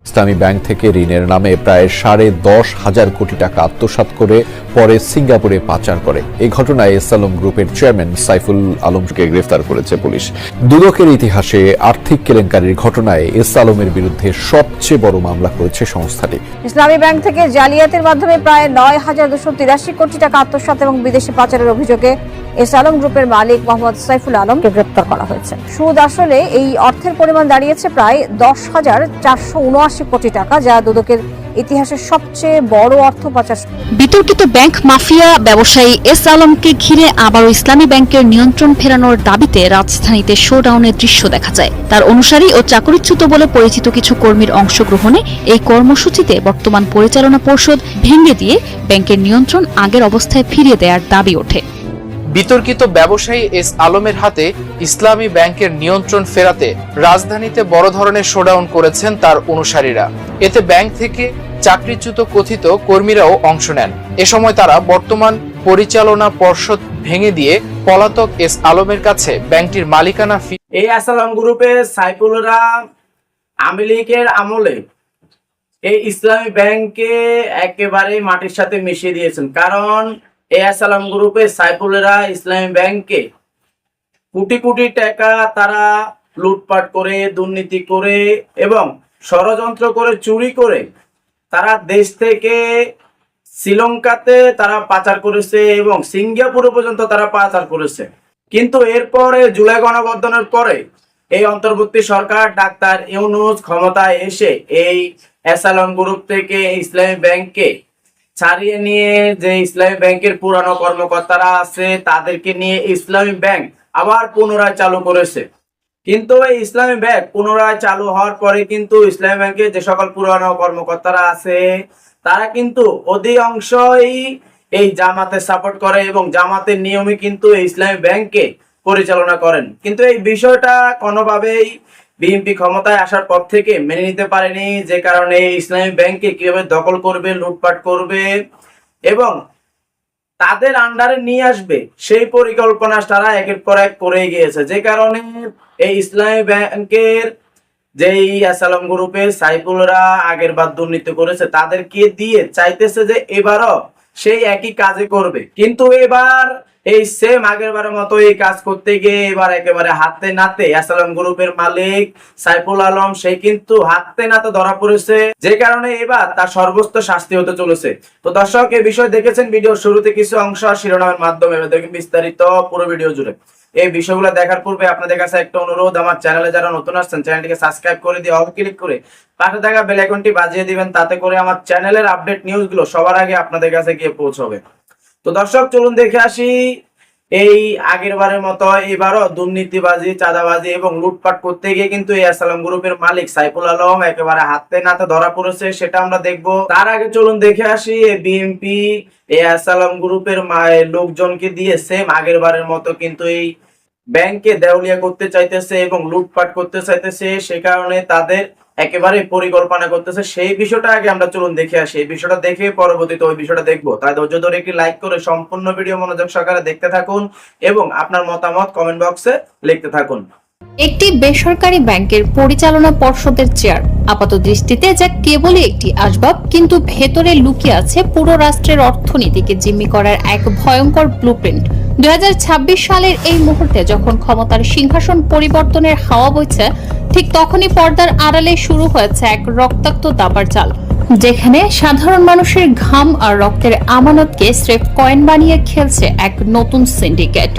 ইসলামী bank থেকে ঋণের নামে প্রায় 10.5 কোটি টাকা আত্মসাৎ করে পরে সিঙ্গাপুরে পাচার করে। এই ঘটনায় এস আলম গ্রুপের চেয়ারম্যান সাইফুল আলমকে গ্রেফতার করেছে পুলিশ। দুদকের ইতিহাসে আর্থিক কেলেঙ্কারির ঘটনায় এস আলমের বিরুদ্ধে সবচেয়ে বড় মামলা করেছে সংস্থাটি। ইসলামী ব্যাংক থেকে জালিয়াতির মাধ্যমে প্রায় 9,283 কোটি টাকা আত্মসাৎ এবং বিদেশে পাচারের অভিযোগে এস আলম গ্রুপের মালিক মোহাম্মদ সাইফুল আলমকে গ্রেফতার করা হয়েছে। সুদ আসলে এই অর্থের পরিমাণ দাঁড়িয়েছে প্রায় 10,479 কোটি টাকা, যা দুদকের ইতিহাসের সবচেয়ে বড় অর্থ পাচার। বিতর্কিত ব্যাংক মাফিয়া ব্যবসায়ী এস আলমকে ঘিরে আবারও ইসলামী ব্যাংকের নিয়ন্ত্রণ ফেরানোর দাবিতে রাজধানীতে শোডাউনের দৃশ্য দেখা যায়। তার অনুসারী ও চাকরিচ্যুত বলে পরিচিত কিছু কর্মীর অংশগ্রহণে এই কর্মসূচিতে বর্তমান পরিচালনা পর্ষদ ভেঙে দিয়ে ব্যাংকের নিয়ন্ত্রণ আগের অবস্থায় ফিরিয়ে দেওয়ার দাবি ওঠে। বিতর্কিত ব্যবসায়ী এস আলমের হাতে ইসলামী ব্যাংকের নিয়ন্ত্রণ ফেরাতে রাজধানীতে বড় ধরনের শোডাউন করেছেন তার অনুসারীরা। এতে ব্যাংক থেকে চাকরিচ্যুত কথিত কর্মীরাও অংশ নেন। এ সময় তারা বর্তমান পরিচালনা পর্ষদ ভেঙে দিয়ে পলাতক এস আলমের কাছে ব্যাংকটির মালিকানা এই এস আলম গ্রুপের সাইফুলরা আওয়ামী লীগের আমলে এই ইসলামী ব্যাংকে একেবারে মাটির সাথে মিশিয়ে দিয়েছেন। কারণ এই এস আলম গ্রুপের সাইফুলরা ইসলামী ব্যাংকে কোটি কোটি টাকা তারা লুটপাট করে, দুর্নীতি করে এবং ষড়যন্ত্র করে, চুরি করে তারা দেশ থেকে শ্রীলঙ্কাতে তারা পাচার করেছে এবং সিঙ্গাপুরে পর্যন্ত তারা পাচার করেছে। কিন্তু এরপরে জুলাই গণঅভ্যুত্থানের পরে এই অন্তর্বর্তী সরকার ডাক্তার ইউনূস ক্ষমতায় এসে এই এস আলম গ্রুপ থেকে ইসলামী ব্যাংককে ছাড়িয়ে নিয়ে যে ইসলামী ব্যাংকের পুরানো কর্মকর্তারা আছে তাদেরকে নিয়ে ইসলামী ব্যাংক আবার পুনরায় চালু করেছে। কিন্তু এই ইসলামী ব্যাংক পুনরায় চালু হওয়ার পরে কিন্তু ইসলামী ব্যাংকের যে সকল পুরানো কর্মকর্তারা আছে তারা কিন্তু অধিকাংশই এই জামাতে সাপোর্ট করে এবং জামাতের নিয়মে কিন্তু ইসলামী ব্যাংককে পরিচালনা করেন। কিন্তু এই বিষয়টা কোনোভাবেই বিএনপি ক্ষমতায় আসার পর থেকে মেনে নিতে পারেনি, যে কারণে ইসলামী ব্যাংককে কিভাবে দখল করবে, লুটপাট করবে এবং তাদের আন্ডারে নিয়ে আসবে সেই পরিকল্পনা তারা একের পর এক করে গিয়েছে। যে কারণে এই ইসলামী ব্যাংকের যেই এস আলম গ্রুপের সাইফুলরা আগের বার দুর্নীতি করেছে তাদেরকে দিয়ে চাইতেছে যে এবারও সেই একই কাজে করবে। কিন্তু এবার এই সেম আগের বারের মতো এই কাজ করতে গিয়ে এবার একেবারে হাতে নাতে এস আলম গ্রুপের মালিক সাইফুল আলম সে কিন্তু হাতে নাতে ধরা পড়েছে, যে কারণে এবার তার সর্বোচ্চ শাস্তি হতে চলেছে। তো দর্শক, এই বিষয় দেখেছেন ভিডিওর শুরুতে কিছু অংশ শিরোনামের মাধ্যমে, দেখেন বিস্তারিত পুরো ভিডিও জুড়ে। এই বিষয়গুলো দেখার পূর্বে আপনাদের কাছে একটা অনুরোধ, আমার চ্যানেলে যারা নতুন আসছেন চ্যানেলটিকে সাবস্ক্রাইব করে দিয়ে অল ক্লিক করে পাশে থাকা বেল আইকনটি বাজিয়ে দিবেন, তাতে করে আমার চ্যানেলের আপডেট নিউজগুলো সবার আগে আপনাদের কাছে গিয়ে পৌঁছবে। তো দর্শক, চলুন দেখে আসি এই আগের বারের মতো এবারও দুর্নীতিবাজি, চাঁদাবাজি এবং লুটপাট করতে গিয়ে কিন্তু এই এস আলম গ্রুপের মালিক সাইফুল আলম একেবারে হাতে নাতে ধরা পড়েছে, সেটা আমরা দেখবো। তার আগে চলুন দেখে আসি এই বিএনপি এই এস আলম গ্রুপের লোকজনকে দিয়ে সেম আগের বারের মতো কিন্তু এই ব্যাংকে দেউলিয়া করতে চাইতেছে এবং লুটপাট করতে চাইতেছে, সে কারণে তাদের একেবারে পরিকল্পনা করতেছে। সেই বিষয়টা আগে আমরা চলুন দেখে আসি। এই বিষয়টা দেখে পরবর্তীতে ওই বিষয়টা দেখবো। তাই ধৈর্য ধরে একটি লাইক করে সম্পূর্ণ ভিডিও মনোযোগ সহকারে দেখতে থাকুন এবং আপনার মতামত কমেন্ট বক্সে লিখতে থাকুন। একটি বেসরকারি ব্যাংকের পরিচালনা পর্ষদের চেয়ার আপাত দৃষ্টিতে যা কেবলই একটি আসবাব, কিন্তু ভেতরে লুকিয়ে আছে পুরো রাষ্ট্রের অর্থনীতিকে জিম্মি করার এক ভয়ঙ্কর ব্লুপ্রিন্ট। 2026 সালের এই মুহূর্তে যখন ক্ষমতার সিংহাসন পরিবর্তনের হাওয়া বইছে, ঠিক তখনই পর্দার আড়ালে শুরু হয়েছে এক রক্তাক্ত দাবার চাল, যেখানে সাধারণ মানুষের ঘাম আর রক্তের আমানতকে স্রেফ কয়েন বানিয়ে খেলছে এক নতুন সিন্ডিকেট।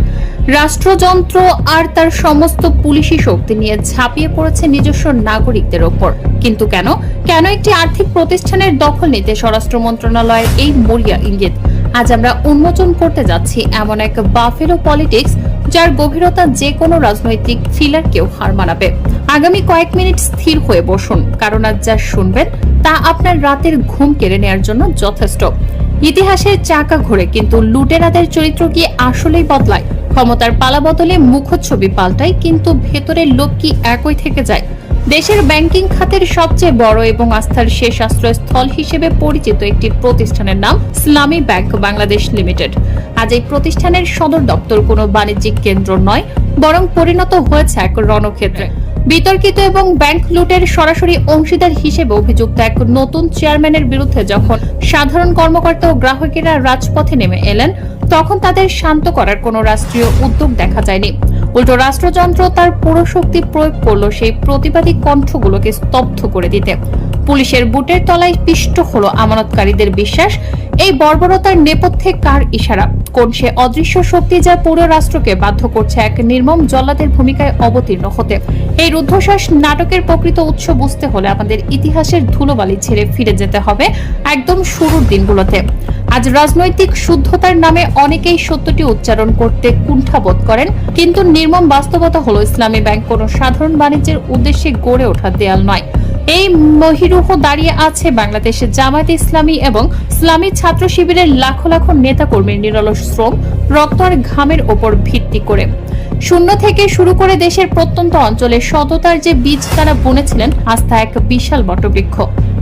রাষ্ট্রযন্ত্র আর তার সমস্ত পুলিশি শক্তি নিয়ে ঝাঁপিয়ে পড়েছে নিজস্ব নাগরিকদের ওপর। কিন্তু কেন একটি আর্থিক প্রতিষ্ঠানের দখল নিতে স্বরাষ্ট্র মন্ত্রণালয়ের এই মরিয়া ইঙ্গিত? আজ আমরা উন্মোচন করতে যাচ্ছি এমন এক বাফেলো পলিটিক্স যার গভীরতা যে কোনো রাজনৈতিক থ্রিলারকেও হার মানাবে। আগামী কয়েক মিনিট স্থির হয়ে বসুন, কারণ আজ যা শুনবেন তা আপনার রাতের ঘুম কেড়ে নেওয়ার জন্য যথেষ্ট। ইতিহাসের চাকা ঘোরে, কিন্তু লুটেরাদের চরিত্র কি আসলেই বদলায়? ক্ষমতার পালা বদলে মুখচ্ছবি পাল্টায়, কিন্তু ভেতরের লোক কি একই থেকে যায়? দেশের ব্যাংকিং খাতের সবচেয়ে বড় এবং আস্থার শেষ আশ্রয়স্থল হিসেবে পরিচিত একটি প্রতিষ্ঠানের নাম ইসলামী ব্যাংক বাংলাদেশ লিমিটেড। আজ এই প্রতিষ্ঠানের সদর দপ্তর কোনো বাণিজ্যিক কেন্দ্র নয়, বরং পরিণত হয়েছে এক রণক্ষেত্রে। বিতর্কিত এবং ব্যাংক লুটের সরাসরি অংশীদার হিসেবে অভিযুক্ত এক নতুন চেয়ারম্যানের বিরুদ্ধে যখন সাধারণ কর্মকর্তা ও গ্রাহকেরা রাজপথে নেমে এলেন, তখন তাদের শান্ত করার কোনো রাষ্ট্রীয় উদ্যোগ দেখা যায়নি। উল্টো রাষ্ট্রযন্ত্র তার পুরো শক্তি প্রয়োগ করল সেই প্রতিবাদী কণ্ঠগুলোকে স্তব্ধ করে দিতে। পুলিশের বুটের তলায় পিষ্ট হলো আমানতকারীদের বিশ্বাস। এই বর্বরতার নেপথ্যে কার ইশারা? কোন সে অদৃশ্য শক্তি যা পুরো রাষ্ট্রকে বাধ্য করছে এক নির্মম জল্লাদের ভূমিকায় অবতীর্ণ হতে? এই রুদ্ধশ্বাস নাটকের প্রকৃত উৎস বুঝতে হলে আমাদের ইতিহাসের ধুলোবালি ছেড়ে ফিরে যেতে হবে একদম শুরুর দিনগুলোতে। আজ রাজনৈতিক শুদ্ধতার নামে অনেকেই সত্যটি উচ্চারণ করতে কুণ্ঠাবোধ করেন, কিন্তু নির্মম বাস্তবতা হলো ইসলামী ব্যাংক কোনো সাধারণ বাণিজ্যের উদ্দেশ্যে গড়ে ওঠা দেয়াল নয়। এই মহিরুহ দাঁড়িয়ে আছে বাংলাদেশে জামায়াতে ইসলামী এবং ইসলামী ছাত্র শিবিরের লাখো লাখো নেতাকর্মীর নিরলস শ্রম, রক্ত আর ঘামের ওপর ভিত্তি করে। শূন্য থেকে শুরু করে দেশের প্রত্যন্ত অঞ্চলে সততার যে বীজ তারা বুনেছিলেন, আজ তা এক বিশাল বটবৃক্ষ।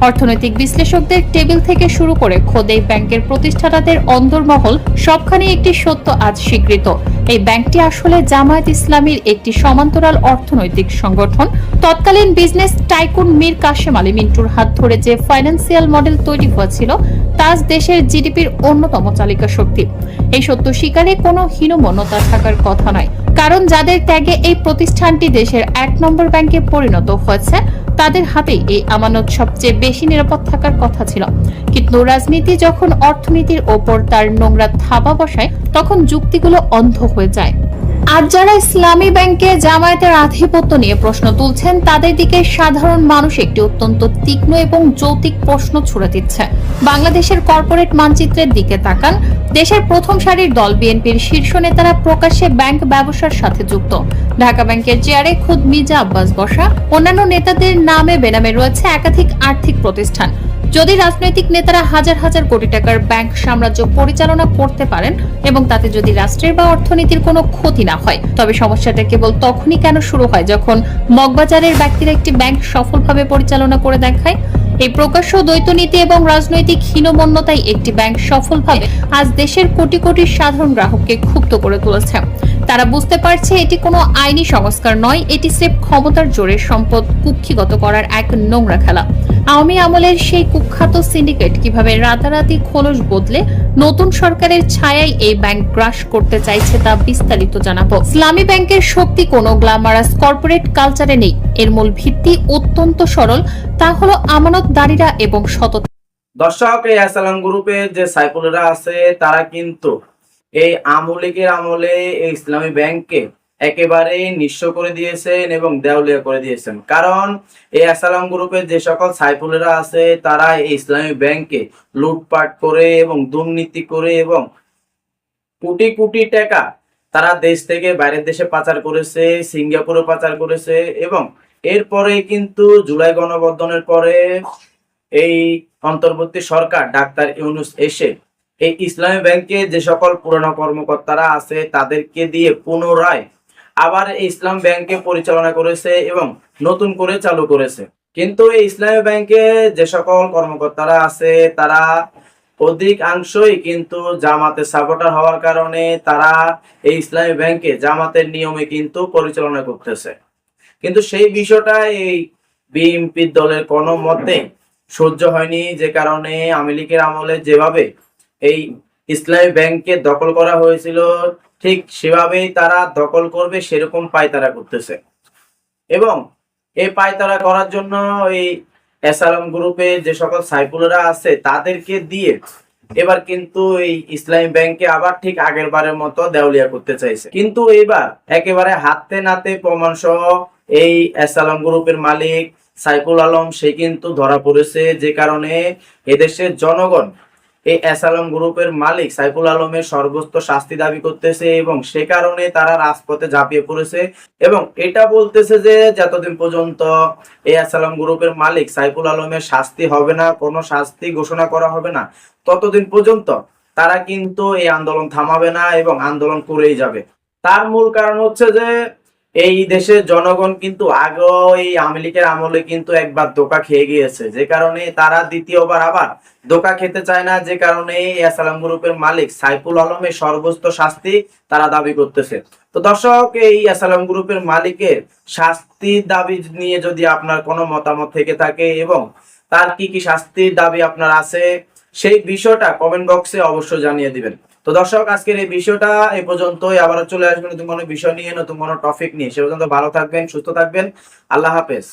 অর্থনৈতিক বিশ্লেষকদের টেবিল থেকে শুরু করে খোদ এই ব্যাংকের প্রতিষ্ঠাতাদের অন্দরমহল সবখানে একটি সত্য আজ স্বীকৃত। এই ব্যাংকটি আসলে জামায়াত ইসলামীর একটি সমান্তরাল অর্থনৈতিক সংগঠন। তৎকালীন বিজনেস টাইকুন মীর কাশেম আলী মিন্টুর হাত ধরে যে ফাইন্যান্সিয়াল মডেল তৈরি হয়েছিল, তা আজ দেশের জিডিপির অন্যতম চালিকা শক্তি। এই সত্য স্বীকারে কোনো হীনমন্যতা থাকার কথা নয়, কারণ যাদের ত্যাগে এই প্রতিষ্ঠানটি দেশের 1 নম্বর ব্যাংকে পরিণত হয়েছে, তাদের হাতেই এই আমানত সবচেয়ে বেশি নিরাপদ থাকার কথা ছিল। কিন্তু রাজনীতি যখন অর্থনীতির ওপর তার নোংরা থাবা বসায়, তখন যুক্তিগুলো অন্ধ হয়ে যায়। আর যারা ইসলামী ব্যাংকে জামায়াতের আধিপত্য নিয়ে প্রশ্ন তুলছেন, তাদের দিকে সাধারণ মানুষ একটি অত্যন্ত তীক্ষ্ণ এবং যৌক্তিক প্রশ্ন ছুড়ে দিচ্ছে। বাংলাদেশের কর্পোরেট মানচিত্রের দিকে তাকান। দেশের প্রথম সারির দল বিএনপির শীর্ষ নেতারা প্রকাশ্যে ব্যাংক ব্যবসার সাথে যুক্ত। ঢাকা ব্যাংকের চেয়ারে খুদ মির্জা আব্বাস বসা, অন্যান্য নেতাদের নামে বেনামে রয়েছে একাধিক আর্থিক প্রতিষ্ঠান। যদি রাজনৈতিক নেতারা হাজার হাজার কোটি টাকার ব্যাংক সাম্রাজ্য পরিচালনা করতে পারেন এবং তাতে যদি রাষ্ট্রের বা অর্থনীতির কোনো ক্ষতি না হয়, তবে সমস্যাটা কেবল তখনই কেন শুরু হয় যখন মগবাজারের ব্যক্তিরা একটি ব্যাংক সফলভাবে পরিচালনা করে দেখায়। এই প্রকাশ্য দ্বৈতনীতি এবং রাজনৈতিক হীনমন্যতাই একটি ব্যাংক সফলভাবে আজ দেশের কোটি কোটি সাধারণ গ্রাহককে ক্ষুব্ধ করে তুলেছে। তারা বুঝতে পারছে এটি কোনো আইনি সংস্কার নয়, এটি স্রেফ ক্ষমতার জোরে সম্পদ কুক্ষিগত করার এক নোংরা খেলা। আওয়ামী আমলের সেই কুখ্যাত সিন্ডিকেট কিভাবে রাতারাতি খোলস বদলে নতুন সরকারের ছায়ায় এই ব্যাংক গ্রাস করতে চাইছে তা বিস্তারিত জানাবো। ইসলামী ব্যাংকের শক্তি কোনো গ্ল্যামারাস কর্পোরেট কালচারে নেই। এর মূল ভিত্তি অত্যন্ত সরল, তা হলো আমানতদারিরা এবং সততা। দর্শক, এই আসসালাম গ্রুপে যে সাইফুলরা আছে, তারা কিন্তু এই আওয়ামী লীগের আমলে এই ইসলামী ব্যাংককে একেবারে নিঃস্ব করে দিয়েছেন এবং দেউলিয়া করে দিয়েছেন। কারণ এই আসসালাম গ্রুপের যে সকল সাইফুলরা আছে, তারা এই ইসলামী ব্যাংকে লুটপাট করে এবং দুর্নীতি করে এবং কোটি কোটি টাকা তারা দেশ থেকে বাইরের দেশে পাচার করেছে, সিঙ্গাপুরে পাচার করেছে। এবং এরপরে কিন্তু জুলাই গণঅভ্যুত্থানের পরে এই অন্তর্বর্তী সরকার ডাক্তার ইউনূস এসে এই ইসলামী ব্যাংকে যে সকল পুরনো কর্মকর্তারা আছে, তাদেরকে দিয়ে পুনরায় আবার এই ইসলাম ব্যাংকে পরিচালনা করেছে এবং নতুন করে চালু করেছে। কিন্তু এই ইসলামী ব্যাংকে যে সকল কর্মকর্তারা আছে, তারা অধিকাংশই কিন্তু জামাতের সাপোর্টার হওয়ার কারণে তারা এই ইসলামী ব্যাংকে জামাতের নিয়মে কিন্তু পরিচালনা করতেছে। কিন্তু সেই বিষয়টা এই বিএনপি দলের কোনো মতে সহ্য হয়নি, যে কারণে আওয়ামী লীগের আমলে যেভাবে এই ইসলামী ব্যাংককে দখল করা হয়েছিল, ঠিক সেভাবেই তারা দখল করবে সেরকম পায়তারা করতেছে। এবং এই পায়তারা করার জন্য এই এসআলম গ্রুপে যে সকল সাইফুলরা আছে, তাদেরকে দিয়ে এবার কিন্তু এই ইসলামী ব্যাংকে আবার ঠিক আগের বারের মতো দেউলিয়া করতে চাইছে। কিন্তু এবার একেবারে হাতে নাতে প্রমাণ সহ এই এসআলম গ্রুপের মালিক সাইফুল আলম সে কিন্তু ধরা পড়েছে, যে কারণে এদেশের জনগণ এই এসআলম গ্রুপের মালিক সাইফুল আলমের সর্বোচ্চ শাস্তি দাবি করতেছে এবং সে কারণে তারা রাজপথে ঝাঁপিয়ে পড়েছে এবং এটা বলতেছে যে যতদিন পর্যন্ত এই এসআলম গ্রুপের মালিক সাইফুল আলমের শাস্তি হবে না, কোনো শাস্তি ঘোষণা করা হবে না, ততদিন পর্যন্ত তারা কিন্তু এই আন্দোলন থামাবে না এবং আন্দোলন করেই যাবে। তার মূল কারণ হচ্ছে যে এই দেশের জনগণ কিন্তু আগেও এই আওয়ামী লীগের আমলে কিন্তু একবার ধোঁকা খেয়ে গিয়েছে, যে কারণে তারা দ্বিতীয়বার আবার ধোঁকা খেতে চায় না, যে কারণে এই আসালাম গ্রুপের মালিক সাইফুল আলমের সর্বোচ্চ শাস্তি তারা দাবি করতেছে। তো দর্শক, এই আসালাম গ্রুপের মালিকের শাস্তির দাবি নিয়ে যদি আপনার কোনো মতামত থেকে থাকে এবং তার কি কি শাস্তির দাবি আপনার আছে, সেই বিষয়টা কমেন্ট বক্সে অবশ্যই জানিয়ে দিবেন। তো দর্শক, আজকের এই বিষয়টা এ পর্যন্তই। আবারও চলে আসবেন নতুন কোনো বিষয় নিয়ে, নতুন কোনো টপিক নিয়ে। সে পর্যন্ত ভালো থাকবেন, সুস্থ থাকবেন। আল্লাহ হাফেজ।